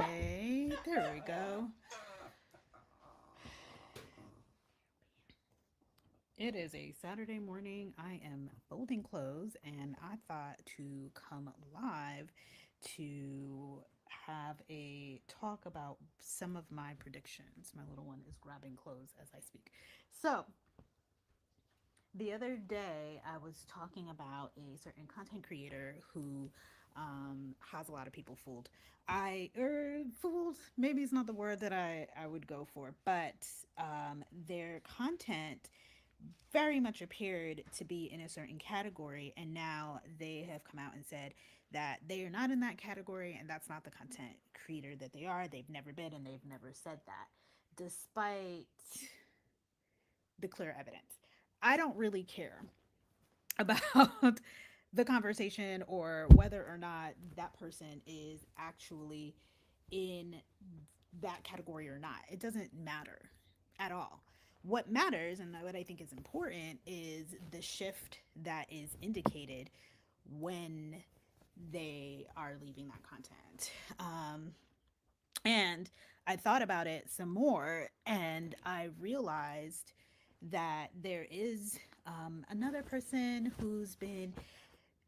Okay, there we go. It is a Saturday morning. I am folding clothes and I thought to come live to have a talk about some of my predictions. My little one is grabbing clothes as I speak. So, the other day I was talking about a certain content creator who has a lot of people fooled. Fooled maybe it's not the word that I would go for, but their content very much appeared to be in a certain category, and now they have come out and said that they are not in that category and that's not the content creator that they are. They've never been and they've never said that, despite the clear evidence. I don't really care about the conversation or whether or not that person is actually in that category or not. It doesn't matter at all. What matters and what I think is important is the shift that is indicated when they are leaving that content. And I thought about it some more and I realized that there is another person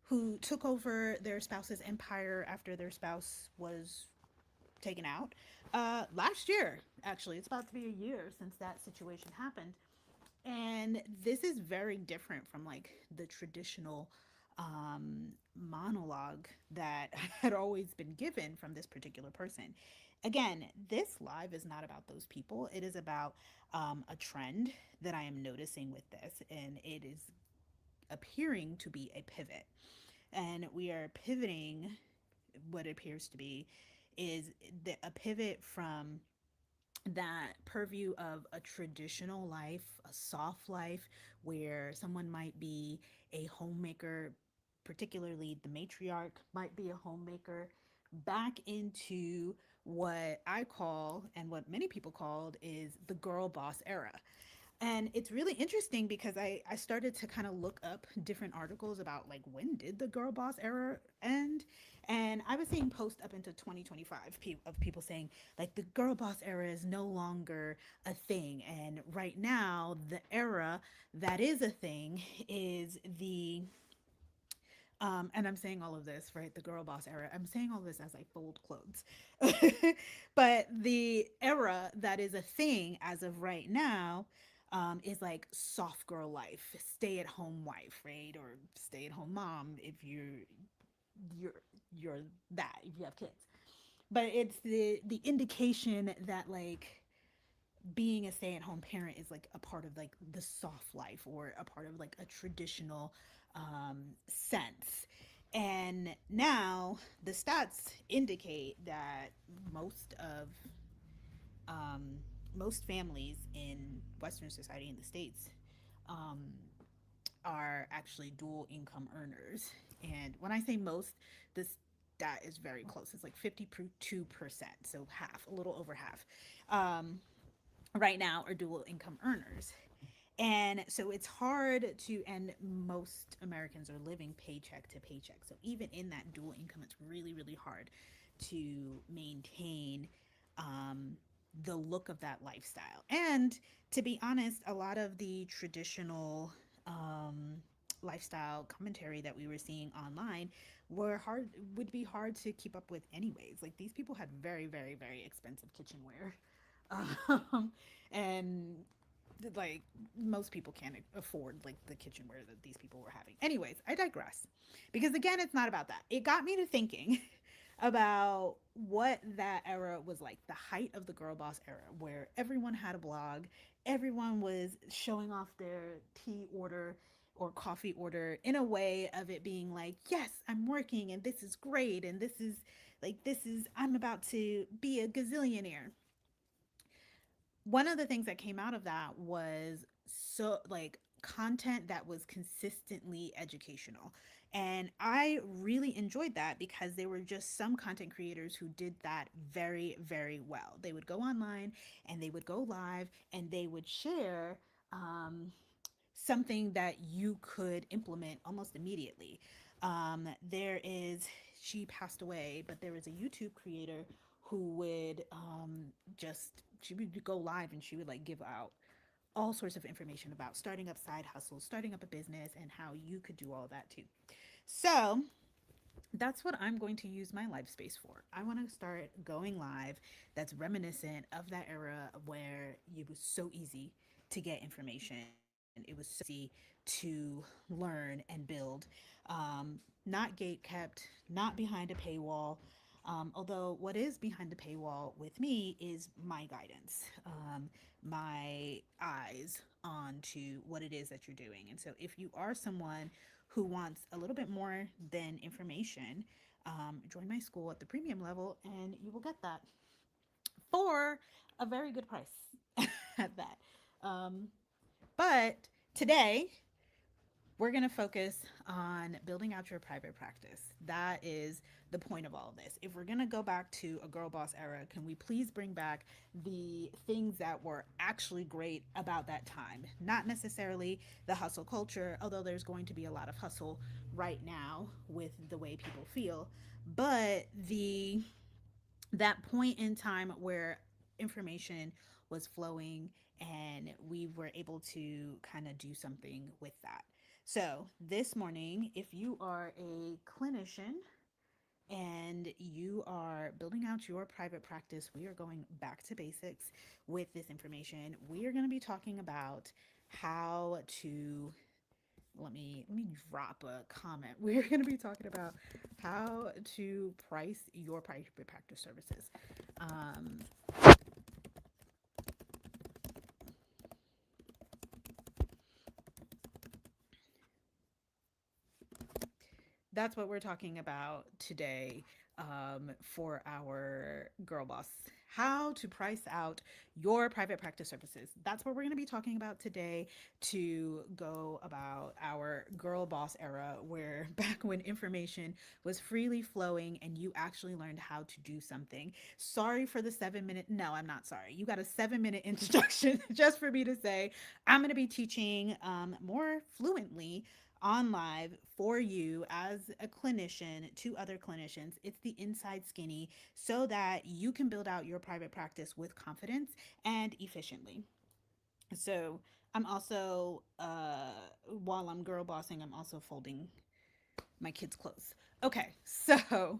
who took over their spouse's empire after their spouse was taken out last year. Actually, it's about to be a year since that situation happened, and this is very different from like the traditional monologue that had always been given from this particular person. Again, this live is not about those people. It is about a trend that I am noticing with this, and it is appearing to be a pivot. And we are pivoting what appears to be is a pivot from that purview of a traditional life, a soft life, where someone might be a homemaker, particularly the matriarch might be a homemaker, back into what I call and what many people called is the girl boss era. And it's really interesting because I started to kind of look up different articles about like when did the girl boss era end. And I was seeing posts up into 2025 of people saying like the girl boss era is no longer a thing. And right now, the era that is a thing is and I'm saying all of this, right? The girl boss era. I'm saying all this as I fold clothes. But the era that is a thing as of right now is like soft girl life, stay at home wife, right? Or stay at home mom if you're you're that if you have kids. But it's the indication that like being a stay-at-home parent is like a part of like the soft life or a part of like a traditional sense. And now the stats indicate that most of um, most families in Western society in the States um, are actually dual income earners. And when I say most, this stat is very close. It's like 52%, so half, a little over half. Right now are dual income earners. And so it's hard to, and most Americans are living paycheck to paycheck. So even in that dual income, it's really, really hard to maintain um, the look of that lifestyle. And to be honest, a lot of the traditional lifestyle commentary that we were seeing online would be hard to keep up with anyways. Like these people had very, very, very expensive kitchenware. And like most people can't afford like the kitchenware that these people were having. Anyways, I digress. Because again, it's not about that. It got me to thinking about what that era was like, the height of the girl boss era, where everyone had a blog, everyone was showing off their tea order or coffee order in a way of it being like, yes, I'm working and this is great and I'm about to be a gazillionaire. One of the things that came out of that was so like content that was consistently educational. And I really enjoyed that because there were just some content creators who did that very, very well. They would go online and they would go live and they would share something that you could implement almost immediately. There is, she passed away, but there was a YouTube creator who would just, she would go live and she would like give out all sorts of information about starting up side hustles, starting up a business, and how you could do all that too. So that's what I'm going to use my live space for. I want to start going live that's reminiscent of that era where it was so easy to get information. It was so easy to learn and build. Not gate kept, not behind a paywall. Although, what is behind the paywall with me is my guidance, my eyes onto what it is that you're doing. And so, if you are someone who wants a little bit more than information, join my school at the premium level and you will get that for a very good price at that. Um, but today, we're going to focus on building out your private practice. That is the point of all of this. If we're going to go back to a girl boss era, can we please bring back the things that were actually great about that time? Not necessarily the hustle culture, although there's going to be a lot of hustle right now with the way people feel, but the that point in time where information was flowing and we were able to kind of do something with that. So, this morning, if you are a clinician and you are building out your private practice, we are going back to basics with this information. We are going to be talking about how to, let me drop a comment. We're going to be talking about how to price your private practice services. Um, that's what we're talking about today, for our Girl Boss. How to price out your private practice services. That's what we're going to be talking about today to go about our Girl Boss era, where back when information was freely flowing and you actually learned how to do something. Sorry for the 7 minute. No, I'm not sorry. You got a 7 minute introduction just for me to say I'm going to be teaching more fluently on live for you as a clinician to other clinicians. It's the inside skinny so that you can build out your private practice with confidence and efficiently. So, I'm also, while I'm girl bossing, I'm also folding my kids' clothes. Okay, so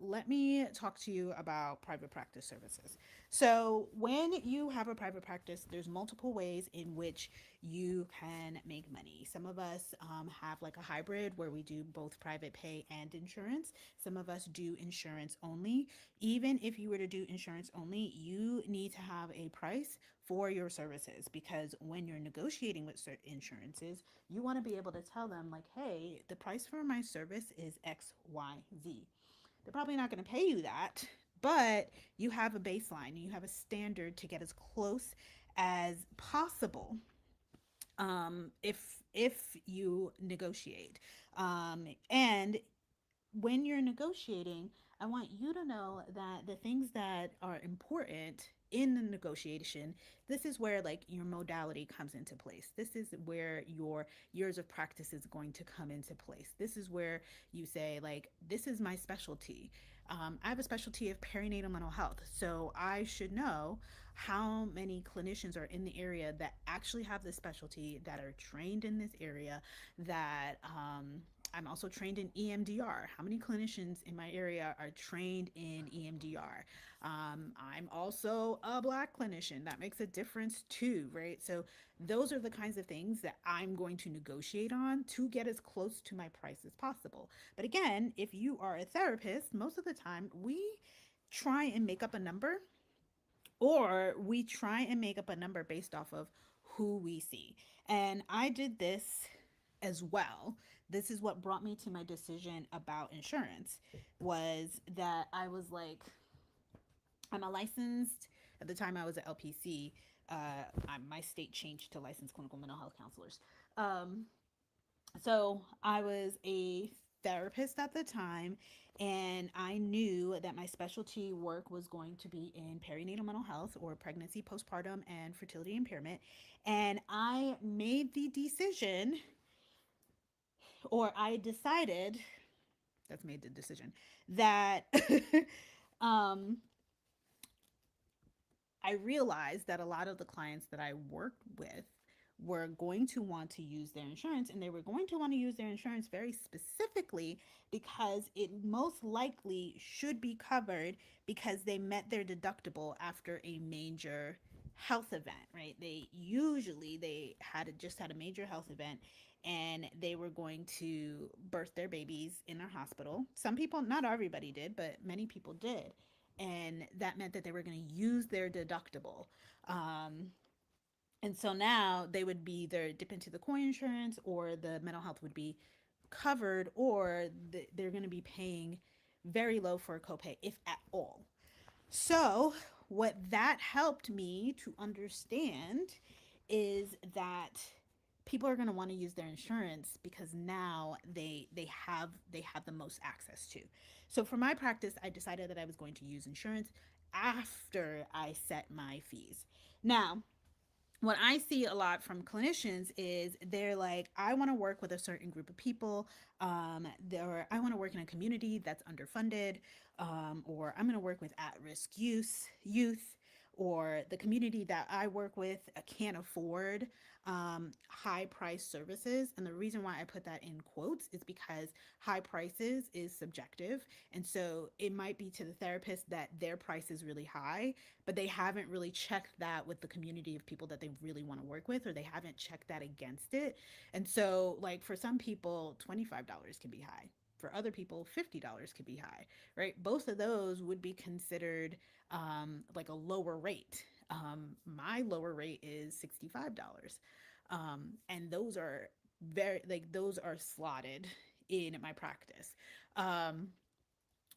let me talk to you about private practice services. So, when you have a private practice, there's multiple ways in which you can make money. Some of us have like a hybrid where we do both private pay and insurance. Some of us do insurance only. Even if you were to do insurance only, you need to have a price for your services, because when you're negotiating with certain insurances, you want to be able to tell them, like, hey, the price for my service is XYZ. They're probably not going to pay you that, but you have a baseline, you have a standard to get as close as possible, if you negotiate. And when you're negotiating, I want you to know that the things that are important in the negotiation, this is where like your modality comes into place. This is where your years of practice is going to come into place. This is where you say, like, this is my specialty. I have a specialty of perinatal mental health, so I should know how many clinicians are in the area that actually have this specialty, that are trained in this area, that I'm also trained in EMDR. How many clinicians in my area are trained in EMDR? I'm also a Black clinician. That makes a difference too, right? So, those are the kinds of things that I'm going to negotiate on to get as close to my price as possible. But again, if you are a therapist, most of the time we try and make up a number, or we try and make up a number based off of who we see. And I did this as well. This is what brought me to my decision about insurance, was that I was like, I'm a licensed, at the time I was at LPC, my state changed to licensed clinical mental health counselors. Um, so I was a therapist at the time, and I knew that my specialty work was going to be in perinatal mental health, or pregnancy, postpartum, and fertility impairment. And I made the decision, or I decided, that's made the decision, that um, I realized that a lot of the clients that I worked with were going to want to use their insurance, and they were going to want to use their insurance very specifically because it most likely should be covered because they met their deductible after a major health event, right? They just had a major health event, and they were going to birth their babies in a hospital. Some people, not everybody did, but many people did, and that meant that they were going to use their deductible. Um, and so now they would be either dip into the coin insurance, or the mental health would be covered, or they're going to be paying very low for a copay, if at all. So, what that helped me to understand is that people are going to want to use their insurance because now they have the most access to. So for my practice, I decided that I was going to use insurance after I set my fees. Now, what I see a lot from clinicians is they're like, I want to work with a certain group of people. I want to work in a community that's underfunded, or I'm going to work with at-risk youth, or the community that I work with can't afford high price services. And the reason why I put that in quotes is because high prices is subjective. And so it might be to the therapist that their price is really high, but they haven't really checked that with the community of people that they really want to work with, or they haven't checked that against it. And so, like, for some people, $25 can be high. For other people, $50 could be high, right? Both of those would be considered like a lower rate. My lower rate is $65. And those are those are slotted in my practice. Um,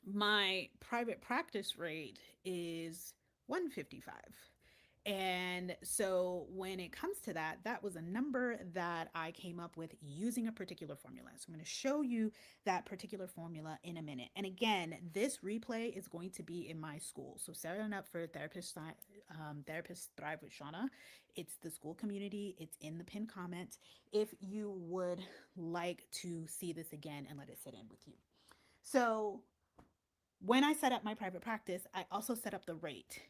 my private practice rate is 155. And so when it comes to that, that was a number that I came up with using a particular formula. So I'm going to show you that particular formula in a minute. And again, this replay is going to be in my school. So setting up for Therapist Thrive with Shauna. It's the school community. It's in the pinned comment. If you would like to see this again and let it sit in with you. So when I set up my private practice, I also set up the rate,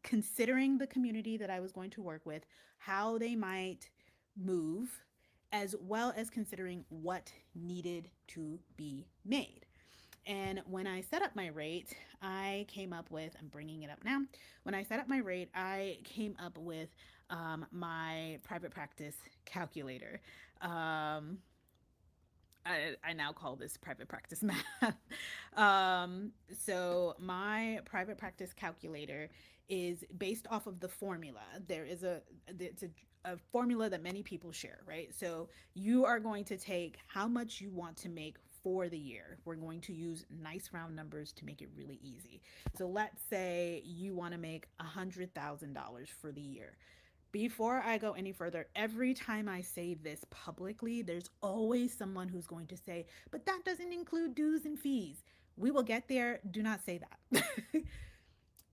considering the community that I was going to work with, how they might move, as well as considering what needed to be made. And when I set up my rate, I came up with, I'm bringing it up now. When I set up my rate, I came up with my private practice calculator. Um, I now call this private practice math. So my private practice calculator is based off of the formula. It's a formula that many people share, right? So you are going to take how much you want to make for the year. We're going to use nice round numbers to make it really easy. So let's say you want to make $100,000 for the year. Before I go any further, every time I say this publicly, there's always someone who's going to say, but that doesn't include dues and fees. We will get there. Do not say that.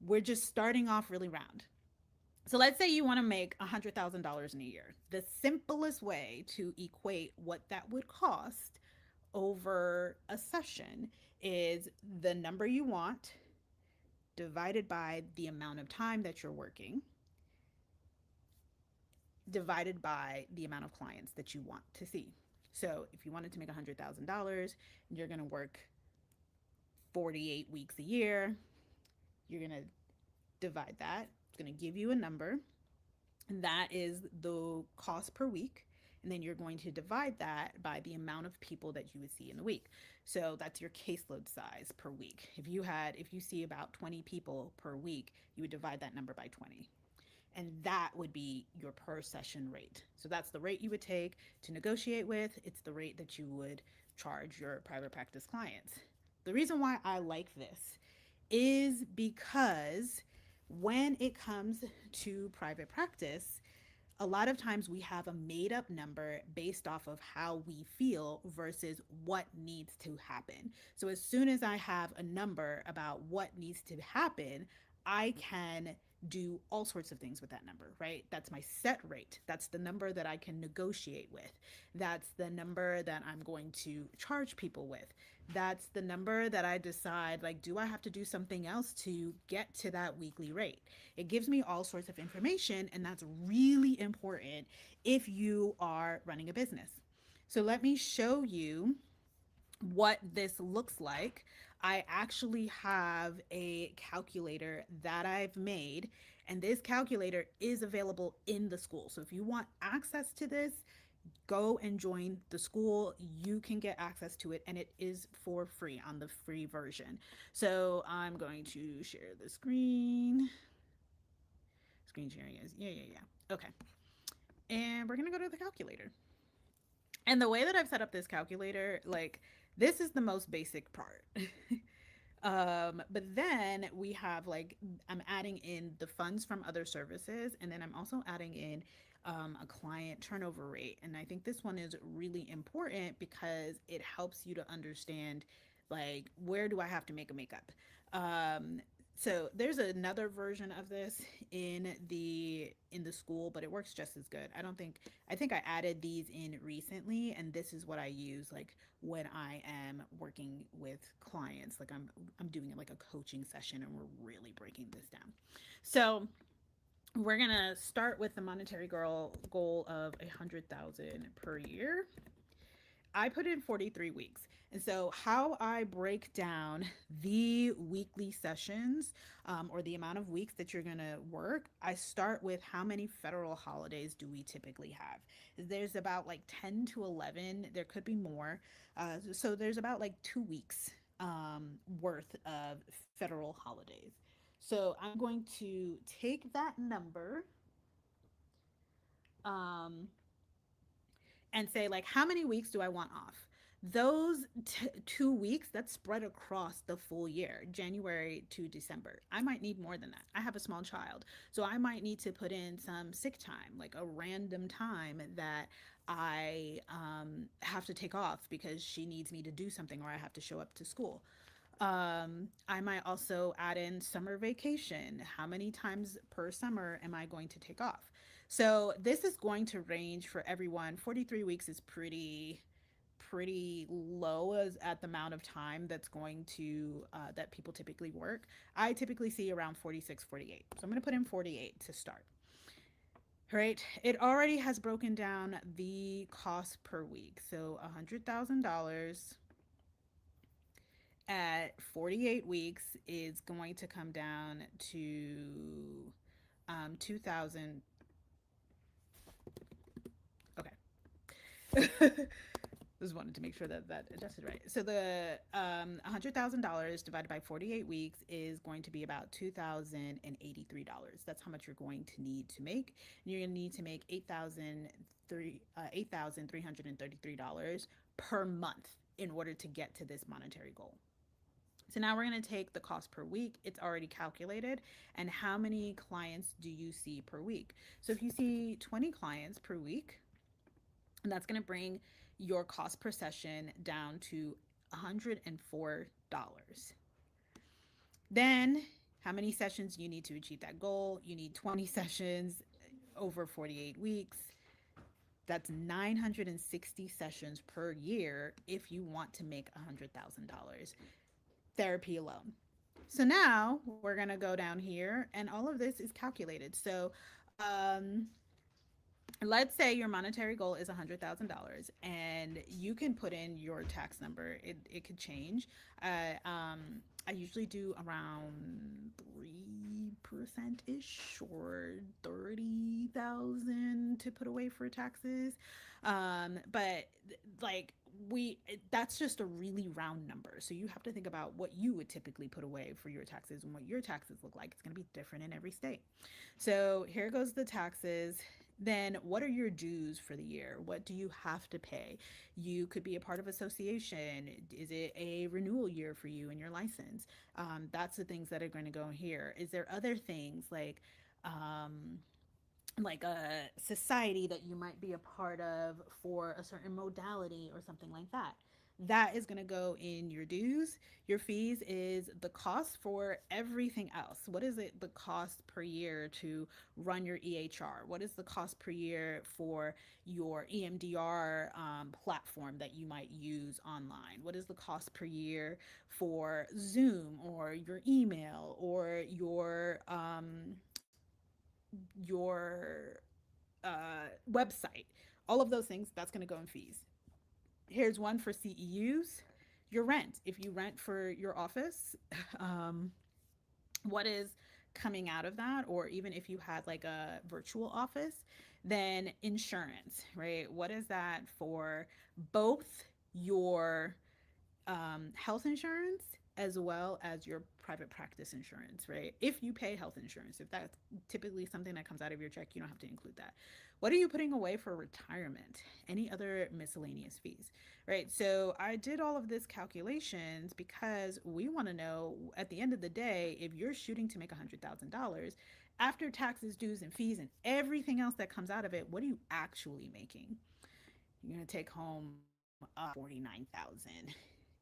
We're just starting off really round. So let's say you want to make $100,000 in a year. The simplest way to equate what that would cost over a session is the number you want divided by the amount of time that you're working, divided by the amount of clients that you want to see. So if you wanted to make $100,000, you're going to work 48 weeks a year. You're going to divide that. It's going to give you a number, and that is the cost per week. And then you're going to divide that by the amount of people that you would see in the week. So that's your caseload size per week. If you see about 20 people per week, you would divide that number by 20, and that would be your per session rate. So that's the rate you would take to negotiate with. It's the rate that you would charge your private practice clients. The reason why I like this is because when it comes to private practice, a lot of times we have a made up number based off of how we feel versus what needs to happen. So as soon as I have a number about what needs to happen, I can do all sorts of things with that number, right? That's my set rate. That's the number that I can negotiate with. That's the number that I'm going to charge people with. That's the number that I decide, like, do I have to do something else to get to that weekly rate? It gives me all sorts of information, and that's really important if you are running a business. So let me show you what this looks like. I actually have a calculator that I've made, and this calculator is available in the school. So if you want access to this, go and join the school. You can get access to it, and it is for free on the free version. So I'm going to share the screen. Screen sharing is, yeah. Okay. And we're going to go to the calculator. And the way that I've set up this calculator, like, this is the most basic part. But then we have, like, I'm adding in the funds from other services, and then I'm also adding in a client turnover rate. And I think this one is really important because it helps you to understand, like, where do I have to make a makeup. So there's another version of this in the school, but it works just as good. I think I added these in recently, and this is what I use, like, when I am working with clients. Like, I'm doing it like a coaching session, and we're really breaking this down. So we're gonna start with the monetary goal of 100,000 per year. I put in 43 weeks. And so, how I break down the weekly sessions, or the amount of weeks that you're going to work, I start with how many federal holidays do we typically have? There's about like 10 to 11. There could be more. So, there's about like 2 weeks worth of federal holidays. So, I'm going to take that number, um, and say, like, how many weeks do I want off? Those 2 weeks, that's spread across the full year, January to December. I might need more than that. I have a small child, so I might need to put in some sick time, like a random time that I have to take off because she needs me to do something, or I have to show up to school. I might also add in summer vacation. How many times per summer am I going to take off? So this is going to range for everyone. 43 weeks is pretty low as at the amount of time that's going to that people typically work. I typically see around 46, 48. So I'm going to put in 48 to start. All right. It already has broken down the cost per week. So $100,000 at 48 weeks is going to come down to 2,000. Okay. Just wanted to make sure that that adjusted right. So the $100,000 divided by 48 weeks is going to be about $2,083. That's how much you're going to need to make. And you're going to need to make $8,333 per month in order to get to this monetary goal. So now we're going to take the cost per week. It's already calculated. And how many clients do you see per week? So if you see 20 clients per week, and that's going to bring your cost per session down to $104. Then, how many sessions you need to achieve that goal? You need 20 sessions over 48 weeks. That's 960 sessions per year if you want to make $100,000 therapy alone. So now we're going to go down here, and all of this is calculated. So, let's say your monetary goal is $100,000, and you can put in your tax number. It could change. I usually do around 3% ish, or 30,000 to put away for taxes. But like, that's just a really round number. So you have to think about what you would typically put away for your taxes and what your taxes look like. It's going to be different in every state. So here goes the taxes. Then what are your dues for the year? What do you have to pay? You could be a part of association. Is it a renewal year for you and your license? That's the things that are going to go here. Is there other things like a society that you might be a part of for a certain modality or something like that? That is going to go in your dues. Your fees is the cost for everything else. What is it, the cost per year to run your EHR? What is the cost per year for your EMDR platform that you might use online? What is the cost per year for Zoom or your email or your website? All of those things, that's going to go in fees. Here's one for CEUs, your rent. If you rent for your office, um, what is coming out of that? Or even if you had like a virtual office, then insurance, right? What is that for both your health insurance as well as your private practice insurance, right? If you pay health insurance, if that's typically something that comes out of your check, you don't have to include that. What are you putting away for retirement? Any other miscellaneous fees, right? So I did all of this calculations because we want to know at the end of the day, if you're shooting to make $100,000 after taxes, dues, and fees, and everything else that comes out of it, what are you actually making? You're going to take home 49,000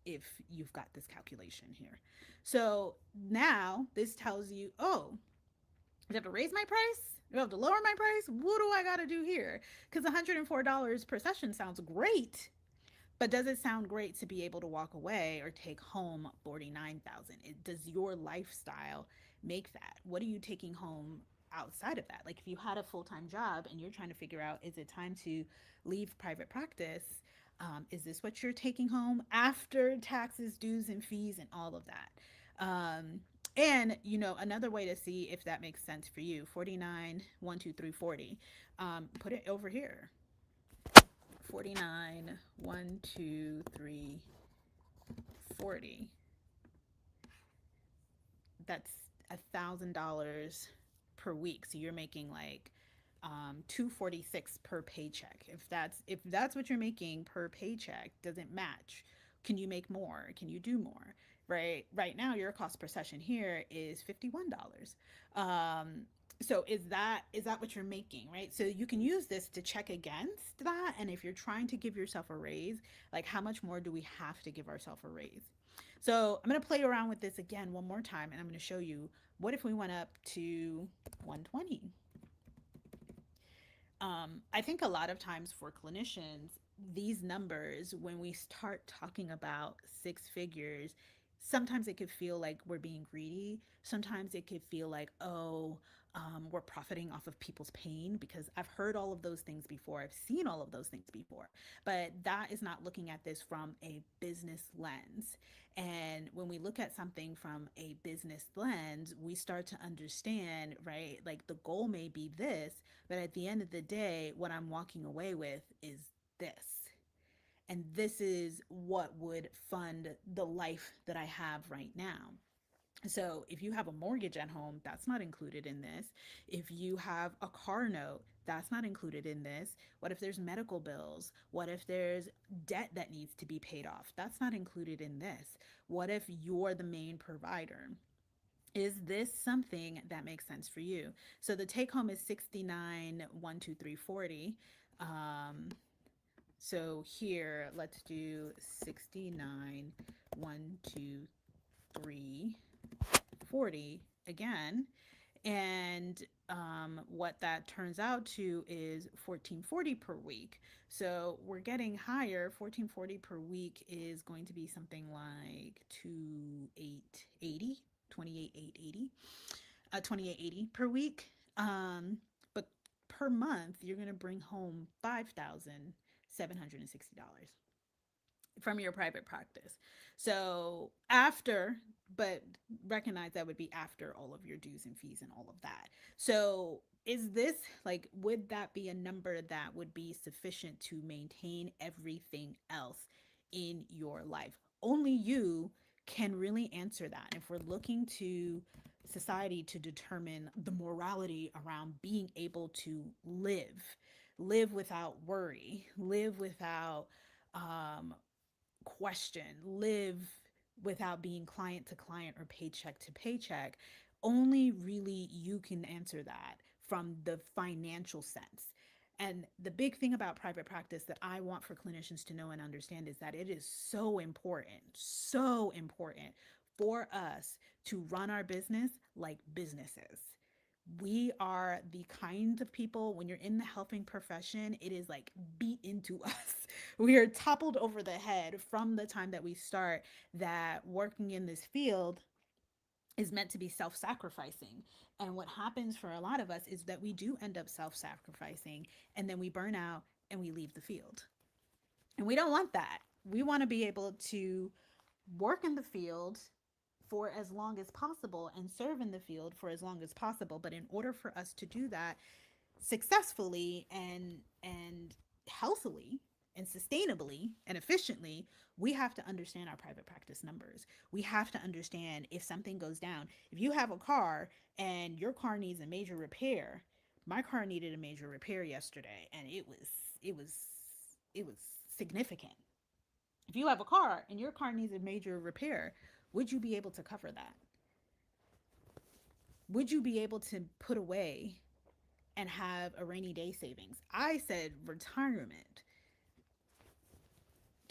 if you've got this calculation here. So now this tells you, oh, I have to raise my price? Do I have to lower my price? What do I got to do here? Because $104 per session sounds great, but does it sound great to be able to walk away or take home 49,000? Does your lifestyle make that? What are you taking home outside of that? Like if you had a full-time job and you're trying to figure out, is it time to leave private practice? Is this what you're taking home after taxes, dues, and fees, and all of that? And another way to see if that makes sense for you, 49, 1, 2, 3, 40. Put it over here. 49, 1, 2, 3, 40. That's $1,000 per week. So you're making like 246 per paycheck. If that's what you're making per paycheck, doesn't match. Can you make more? Can you do more? Right now your cost per session here is $51. So is that what you're making, right? So you can use this to check against that. And if you're trying to give yourself a raise, like how much more do we have to give ourselves a raise? So I'm going to play around with this again one more time, and I'm going to show you, what if we went up to 120? I think a lot of times for clinicians, these numbers, when we start talking about six figures, sometimes it could feel like we're being greedy. Sometimes it could feel like, oh, we're profiting off of people's pain, because I've heard all of those things before. I've seen all of those things before. But that is not looking at this from a business lens. And when we look at something from a business lens, we start to understand, right? Like the goal may be this, but at the end of the day, what I'm walking away with is this. And this is what would fund the life that I have right now. So if you have a mortgage at home, that's not included in this. If you have a car note, that's not included in this. What if there's medical bills? What if there's debt that needs to be paid off? That's not included in this. What if you're the main provider? Is this something that makes sense for you? So the take home is 69, 1, 2, 3, 40. So here, let's do 69, 1, 2, 3, 40 again. And what that turns out to is 1440 per week. So we're getting higher. 1440 per week is going to be something like 2880, 28,880, 2880 per week. But per month, you're going to bring home $5,760 from your private practice. So after, but recognize that would be after all of your dues and fees and all of that. So is this like, would that be a number that would be sufficient to maintain everything else in your life? Only you can really answer that. And if we're looking to society to determine the morality around being able to live without worry, live without um, question, live without being client to client or paycheck to paycheck, only really you can answer that from the financial sense. And the big thing about private practice that I want for clinicians to know and understand is that it is so important for us to run our business like businesses. We are the kind of people, when you're in the helping profession, it is like beat into us. We are toppled over the head from the time that we start, that working in this field is meant to be self sacrificing. And what happens for a lot of us is that we do end up self sacrificing, and then we burn out and we leave the field. And we don't want that. We want to be able to work in the field for as long as possible and serve in the field for as long as possible. But in order for us to do that successfully and healthily and sustainably and efficiently, we have to understand our private practice numbers. We have to understand if something goes down. If you have a car and your car needs a major repair, my car needed a major repair yesterday, and it was it was significant. If you have a car and your car needs a major repair, would you be able to cover that? Would you be able to put away and have a rainy day savings? I said retirement.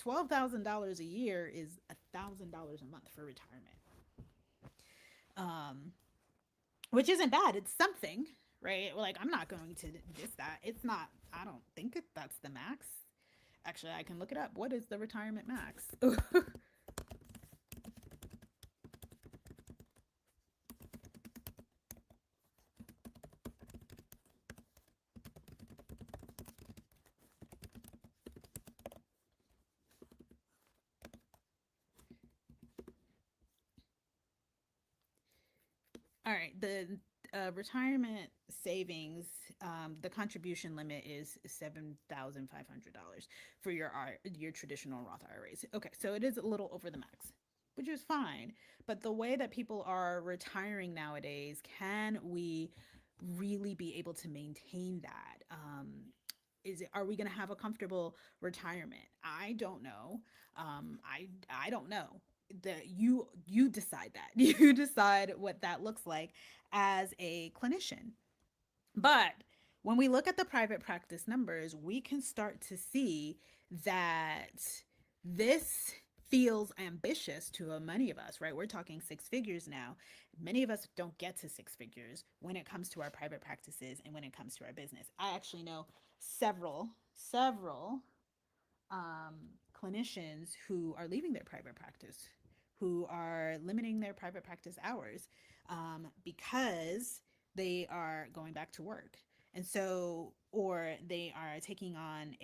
$12,000 a year is $1,000 a month for retirement, um, which isn't bad. It's something, right? Like, I'm not going to diss that. It's not. I don't think that's the max. Actually, I can look it up. What is the retirement max? All right, the retirement savings, the contribution limit is $7,500 for your traditional Roth IRAs. Okay, so it is a little over the max, which is fine. But the way that people are retiring nowadays, can we really be able to maintain that? Are we going to have a comfortable retirement? I don't know. I don't know. That you decide that. You decide what that looks like as a clinician. But when we look at the private practice numbers, we can start to see that this feels ambitious to many of us, right? We're talking six figures now. Many of us don't get to six figures when it comes to our private practices and when it comes to our business. I actually know several um, clinicians who are leaving their private practice, who are limiting their private practice hours, because they are going back to work. And so, or they are taking on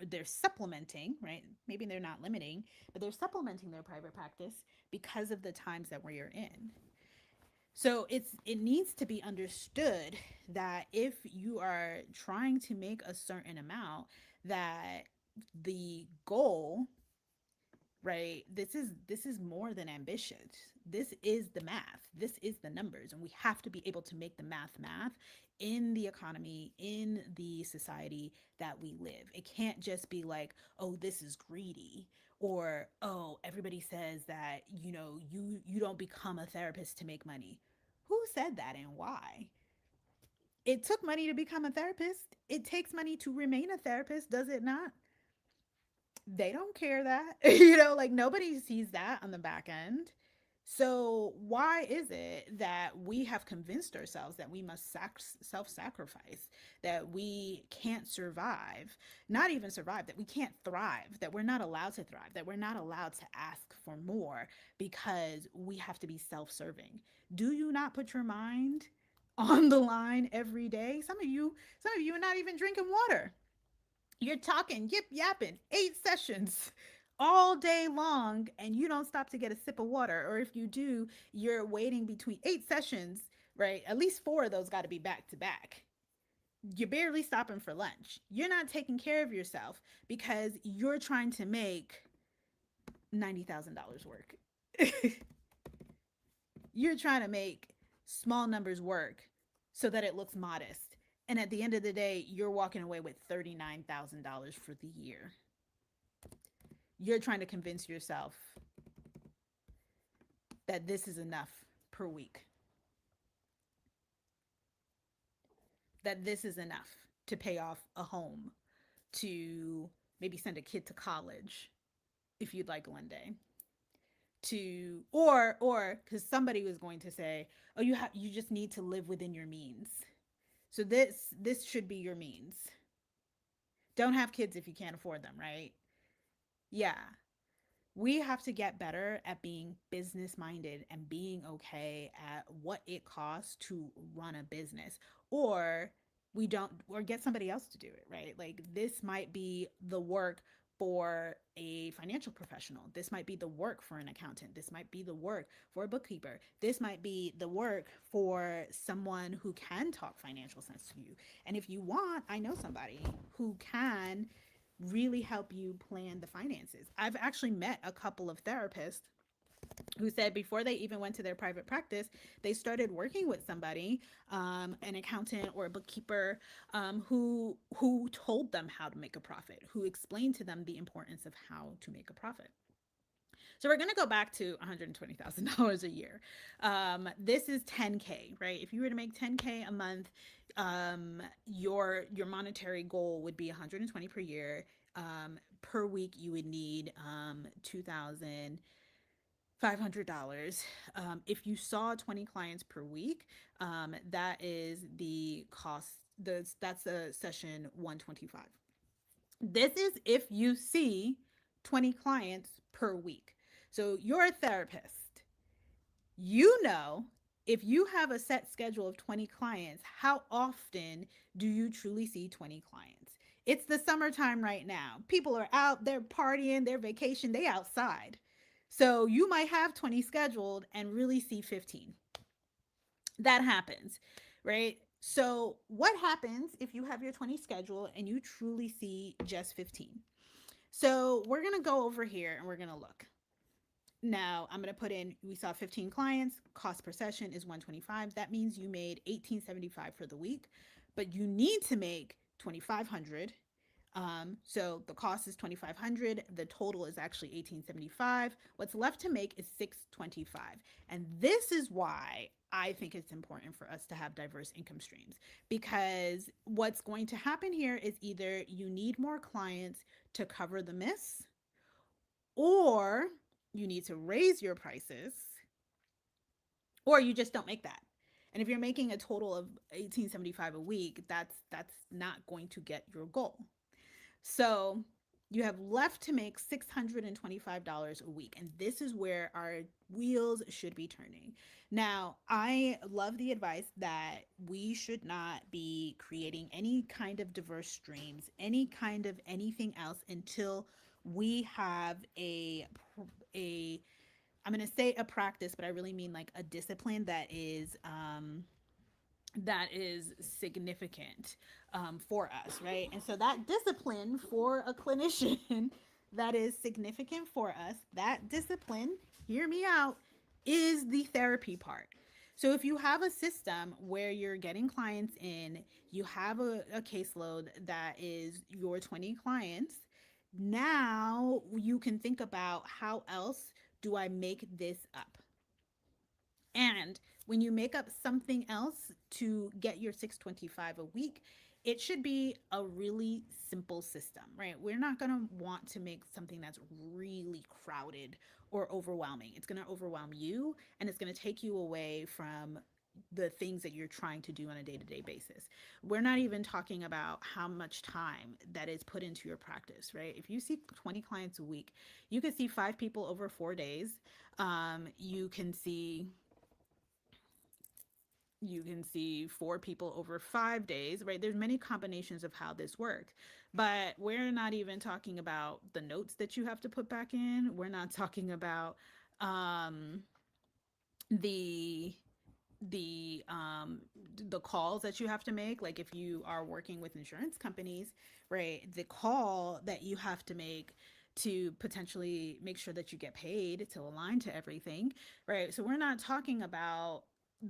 they're supplementing, right? Maybe they're not limiting, but they're supplementing their private practice because of the times that we're in. So it needs to be understood that if you are trying to make a certain amount, that the goal, right? This is more than ambitious. This is the math. This is the numbers, and we have to be able to make the math in the economy, in the society that we live. It can't just be like, oh, this is greedy, or oh, everybody says that, you don't become a therapist to make money. Who said that and why? It took money to become a therapist. It takes money to remain a therapist, does it not? They don't care that. Like, nobody sees that on the back end. So why is it that we have convinced ourselves that we must self-sacrifice, that we can't survive, not even survive, that we can't thrive, that we're not allowed to thrive, that we're not allowed to ask for more because we have to be self-serving? Do you not put your mind on the line every day? Some of you are not even drinking water. You're talking, yip yapping, 8 sessions all day long, and you don't stop to get a sip of water. Or if you do, you're waiting between 8 sessions, right? At least four of those got to be back to back. You're barely stopping for lunch. You're not taking care of yourself because you're trying to make $90,000 work. You're trying to make small numbers work so that it looks modest. And at the end of the day, you're walking away with $39,000 for the year. You're trying to convince yourself that this is enough per week. that this is enough to pay off a home, to maybe send a kid to college if you'd like one day, to or because somebody was going to say, oh, you just need to live within your means. So this should be your means. Don't have kids if you can't afford them, right? Yeah. We have to get better at being business minded and being okay at what it costs to run a business, or we don't, or get somebody else to do it, right? Like this might be the work for a financial professional, this might be the work for an accountant, this might be the work for a bookkeeper, this might be the work for someone who can talk financial sense to you. And if you want, I know somebody who can really help you plan the finances. I've actually met a couple of therapists who said before they even went to their private practice, they started working with somebody, an accountant or a bookkeeper, who told them how to make a profit, who explained to them the importance of how to make a profit. So we're going to go back to $120,000 a year. This is 10K, right? If you were to make 10K a month, your monetary goal would be 120 per year. Per week, you would need $2,500. If you saw 20 clients per week, that is the cost. That's a session 125. This is if you see 20 clients per week. So you're a therapist. You know, if you have a set schedule of 20 clients, how often do you truly see 20 clients? It's the summertime right now. People are out, they're partying, they're vacation, they outside. So you might have 20 scheduled and really see 15. That happens, right? So what happens if you have your 20 scheduled and you truly see just 15? So we're going to go over here and we're going to look. Now I'm going to put in, we saw 15 clients, cost per session is 125. That means you made 1875 for the week, but you need to make 2500. So the cost is 2500. The total is actually 1875. What's left to make is 625. And this is why I think it's important for us to have diverse income streams, because what's going to happen here is either you need more clients to cover the miss, or you need to raise your prices, or you just don't make that. And if you're making a total of 1875 a week, that's not going to get your goal. So you have left to make $625 a week. And this is where our wheels should be turning. Now, I love the advice that we should not be creating any kind of diverse streams, any kind of anything else until we have a I'm going to say a practice, but I really mean like a discipline that is significant, for us, right? And so that discipline for a clinician that is significant for us, that discipline, hear me out, is the therapy part. So if you have a system where you're getting clients in, you have a caseload that is your 20 clients, now you can think about how else do I make this up? And when you make up something else to get your 625 a week, it should be a really simple system, right? We're not going to want to make something that's really crowded or overwhelming. It's going to overwhelm you and it's going to take you away from the things that you're trying to do on a day-to-day basis. We're not even talking about how much time that is put into your practice, right? If you see 20 clients a week, you can see 5 people over 4 days. You can see 4 people over 5 days, right? There's many combinations of how this works, but we're not even talking about the notes that you have to put back in. We're not talking about um, the the calls that you have to make, like if you are working with insurance companies, right, the call that you have to make to potentially make sure that you get paid to align to everything, right? So we're not talking about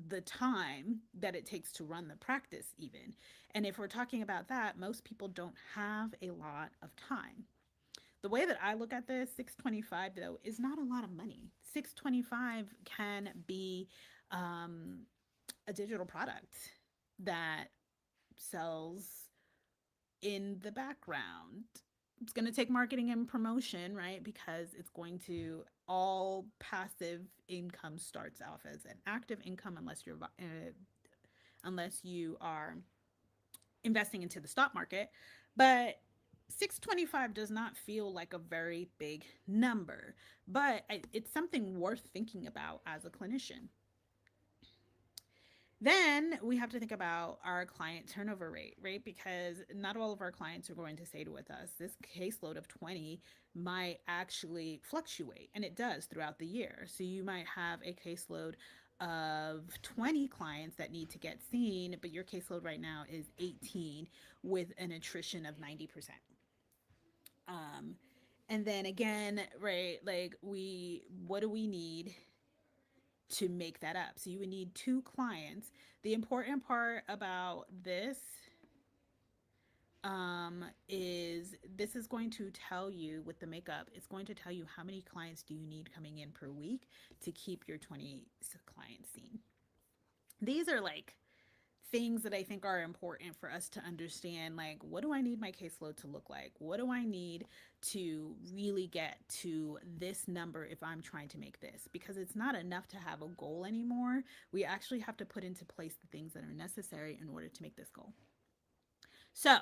the time that it takes to run the practice even. And if we're talking about that, most people don't have a lot of time. The way that I look at this, 625 though is not a lot of money. 625 can be um, a digital product that sells in the background. It's going to take marketing and promotion, right? Because it's going to, all passive income starts off as an active income unless you are investing into the stock market. But 625 does not feel like a very big number, but it's something worth thinking about as a clinician. Then we have to think about our client turnover rate, right? Because not all of our clients are going to say to with us, this caseload of 20 might actually fluctuate, and it does throughout the year. So you might have a caseload of 20 clients that need to get seen, but your caseload right now is 18 with an attrition of 90%. Um, and then again, right, like what do we need to make that up? So you would need two clients. The important part about this is this is going to tell you with the makeup, it's going to tell you how many clients do you need coming in per week to keep your 20 clients seen. These are like things that I think are important for us to understand. Like, what do I need my caseload to look like? What do I need to really get to this number if I'm trying to make this? Because it's not enough to have a goal anymore. We actually have to put into place the things that are necessary in order to make this goal. So,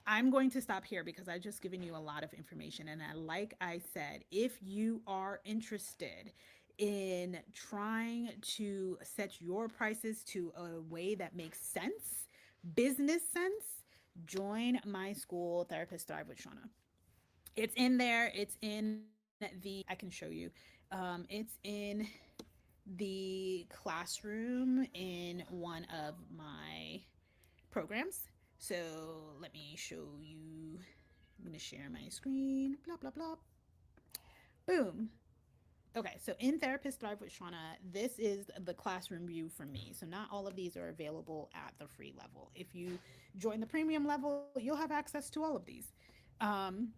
I'm going to stop here because I've just given you a lot of information. And like I said, if you are interested in trying to set your prices to a way that makes sense, business sense, join my school, Therapist Thrive with Shauna. It's in there. It's in I can show you. It's in the classroom in one of my programs. So let me show you. I'm going to share my screen. Blah, blah, blah. Boom. Okay, so in Therapist Thrive with Shauna, this is the classroom view from me. So not all of these are available at the free level. If you join the premium level, you'll have access to all of these. Um,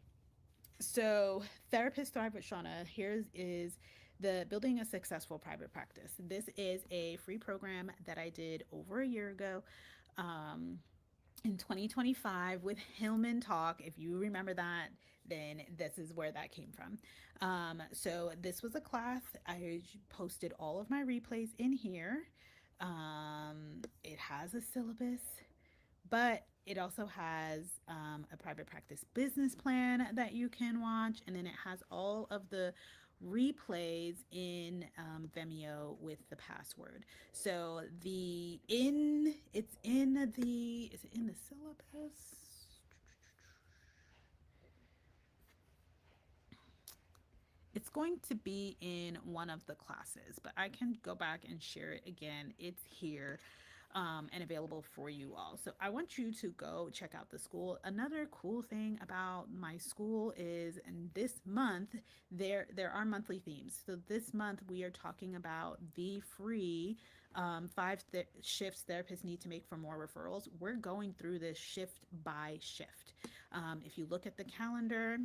so Therapist Thrive with Shauna, here is the Building a Successful Private Practice. This is a free program that I did over a year ago. Um, in 2025 with Hillman Talk. If you remember that, then this is where that came from. So this was a class. I posted all of my replays in here. It has a syllabus, but it also has a private practice business plan that you can watch, and then it has all of the replays in Vimeo with the password. So it's in the is it in the syllabus? It's going to be in one of the classes, but I can go back and share it again. It's here and available for you all. So I want you to go check out the school. Another cool thing about my school is, and this month there are monthly themes. So this month we are talking about the free shifts therapists need to make for more referrals. We're going through this shift by shift. If you look at the calendar,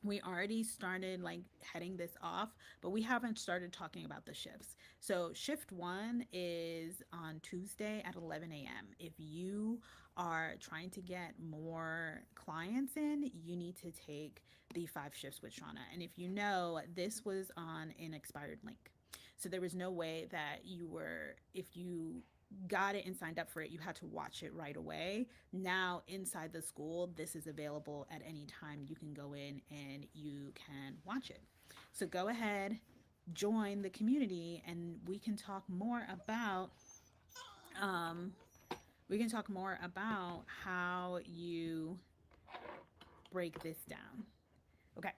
we already started like heading this off, but we haven't started talking about the shifts. So shift one is on Tuesday at 11 a.m. If you are trying to get more clients in, you need to take the 5 shifts with Shauna. And if you know, this was on an expired link. So there was no way that if you got it and signed up for it, you had to watch it right away. Now, inside the school, this is available at any time. You can go in and you can watch it. So go ahead, join the community, and um, we can talk more about how you break this down. Okay.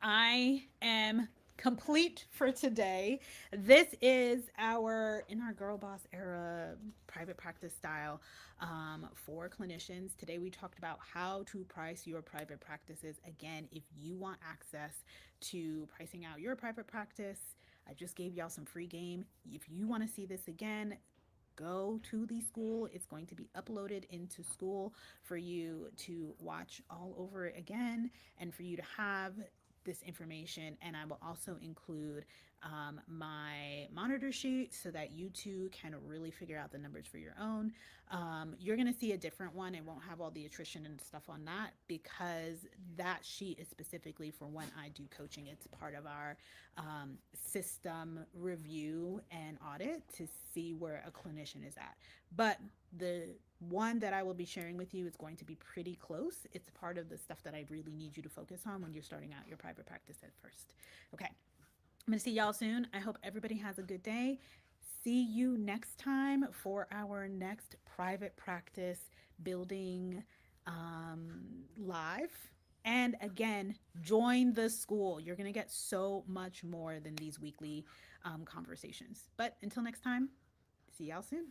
I am complete for today. This is in our Girl Boss era private practice style for clinicians. Today we talked about how to price your private practices. Again, if you want access to pricing out your private practice, I just gave y'all some free game. If you want to see this again, go to the school. It's going to be uploaded into school for you to watch all over again and for you to have this information, and I will also include my monitor sheet so that you too can really figure out the numbers for your own. You're going to see a different one. It won't have all the attrition and stuff on that because that sheet is specifically for when I do coaching. It's part of our system review and audit to see where a clinician is at. But the one that I will be sharing with you is going to be pretty close. It's part of the stuff that I really need you to focus on when you're starting out your private practice at first. Okay, I'm going to see y'all soon. I hope everybody has a good day. See you next time for our next private practice building live. And again, join the school. You're going to get so much more than these weekly conversations. But until next time, see y'all soon.